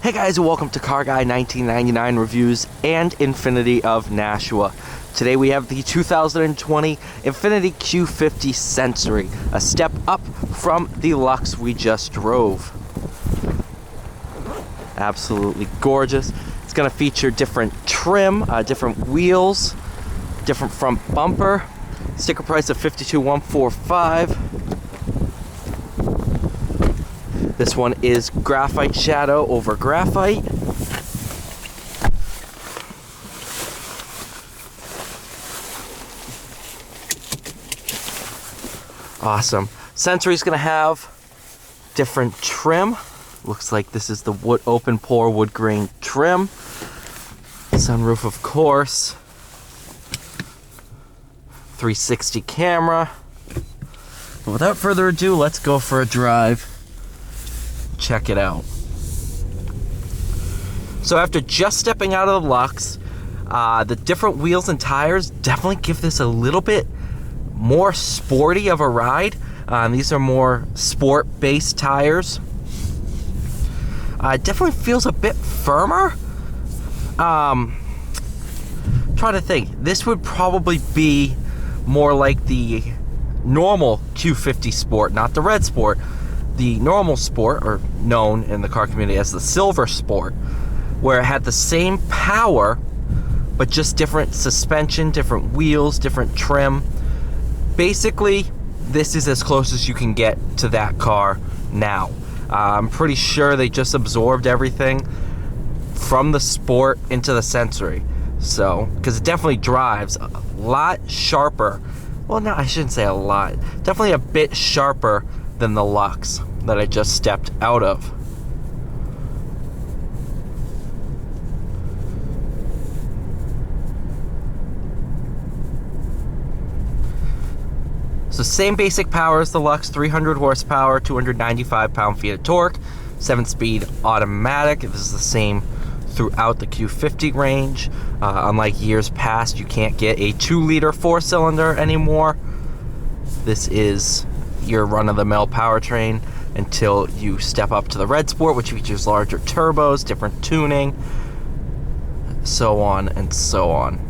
Hey guys, and welcome to Car Guy 1999 Reviews and Infiniti of Nashua. Today we have the 2020 Infiniti Q50 Sensory, a step up from the Lux we just drove. Absolutely gorgeous. It's going to feature different trim, different wheels, different front bumper. Sticker price of $52,145. This one is graphite shadow over graphite. Awesome. Sensory's gonna have different trim. Looks like this is the wood open pore wood grain trim. Sunroof, of course. 360 camera. But without further ado, let's go for a drive. Check it out. So after just stepping out of the Lux, the different wheels and tires definitely give this a little bit more sporty of a ride. These are more sport-based tires. It definitely feels a bit firmer. Trying to think. This would probably be more like the normal Q50 Sport, not the Red Sport. The normal Sport, or known in the car community as the Silver Sport, where it had the same power, but just different suspension, different wheels, different trim. Basically, this is as close as you can get to that car now. I'm pretty sure they just absorbed everything from the Sport into the Sensory. So, because it definitely drives a lot sharper. Well, no, I shouldn't say a lot. Definitely a bit sharper than the Lux that I just stepped out of. So same basic power as the Lux, 300 horsepower, 295 pound-feet of torque, 7-speed automatic. This is the same throughout the Q50 range. Unlike years past, you can't get a 2-liter 4-cylinder anymore. This is your run-of-the-mill powertrain until you step up to the Red Sport, which features larger turbos, different tuning, so on and so on.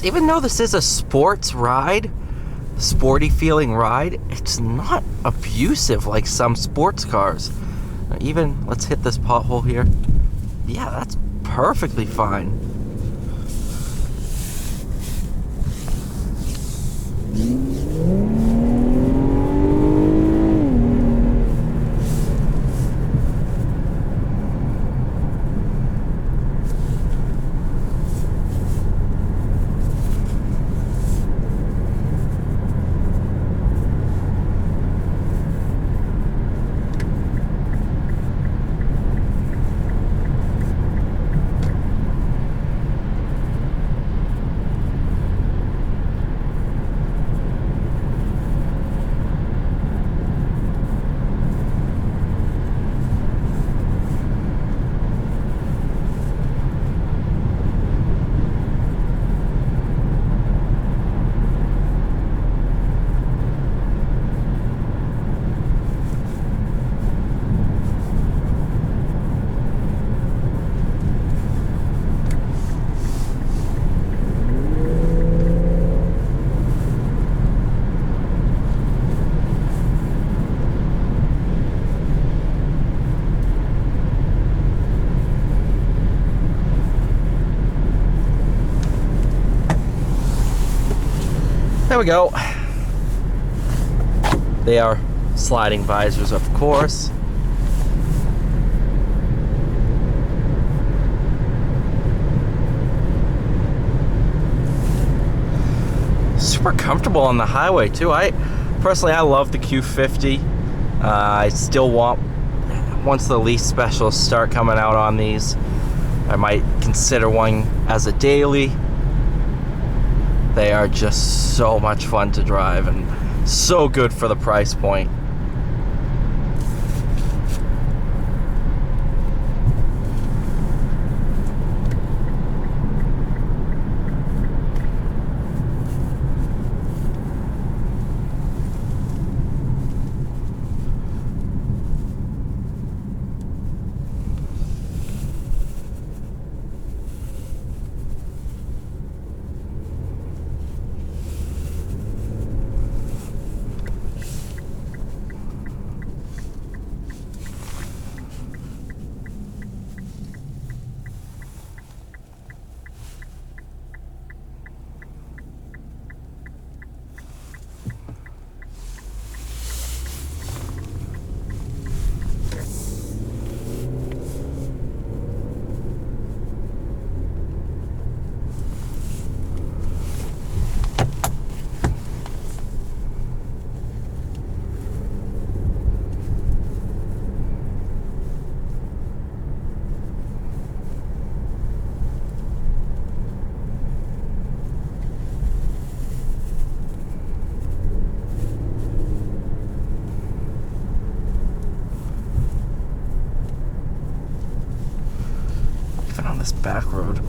Even though this is a sports ride, sporty feeling ride, it's not abusive like some sports cars. Even, let's hit this pothole here. Yeah, that's perfectly fine. we go. They are sliding visors, of course. Super comfortable on the highway too. Personally, I love the Q50. I still want, once the lease specials start coming out on these, I might consider one as a daily. They are just so much fun to drive and so good for the price point. On this back road,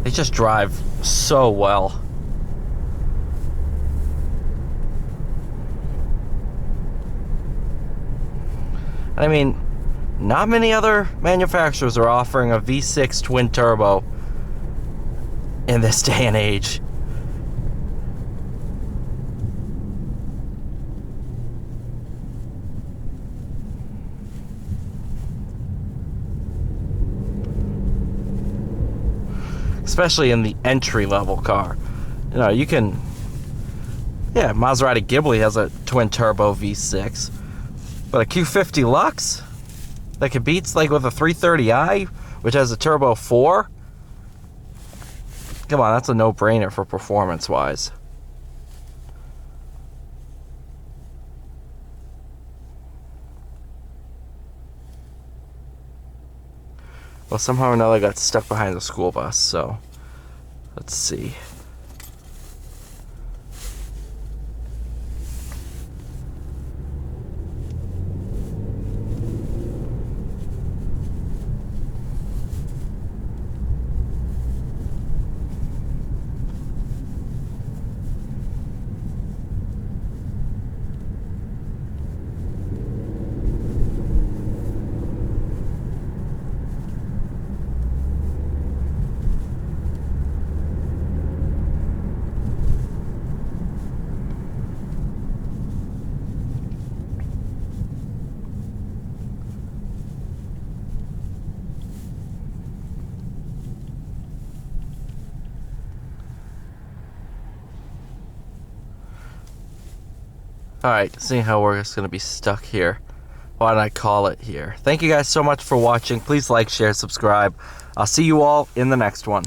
they just drive so well. I mean, not many other manufacturers are offering a V6 twin turbo in this day and age. Especially in the entry-level car. You know, you can... Yeah, Maserati Ghibli has a twin-turbo V6. But a Q50 Lux that competes like with a 330i, which has a turbo 4? Come on, that's a no-brainer for performance-wise. Well, somehow or another I got stuck behind the school bus, so let's see. Alright, seeing how we're just going to be stuck here, why don't I call it here? Thank you guys so much for watching. Please like, share, subscribe. I'll see you all in the next one.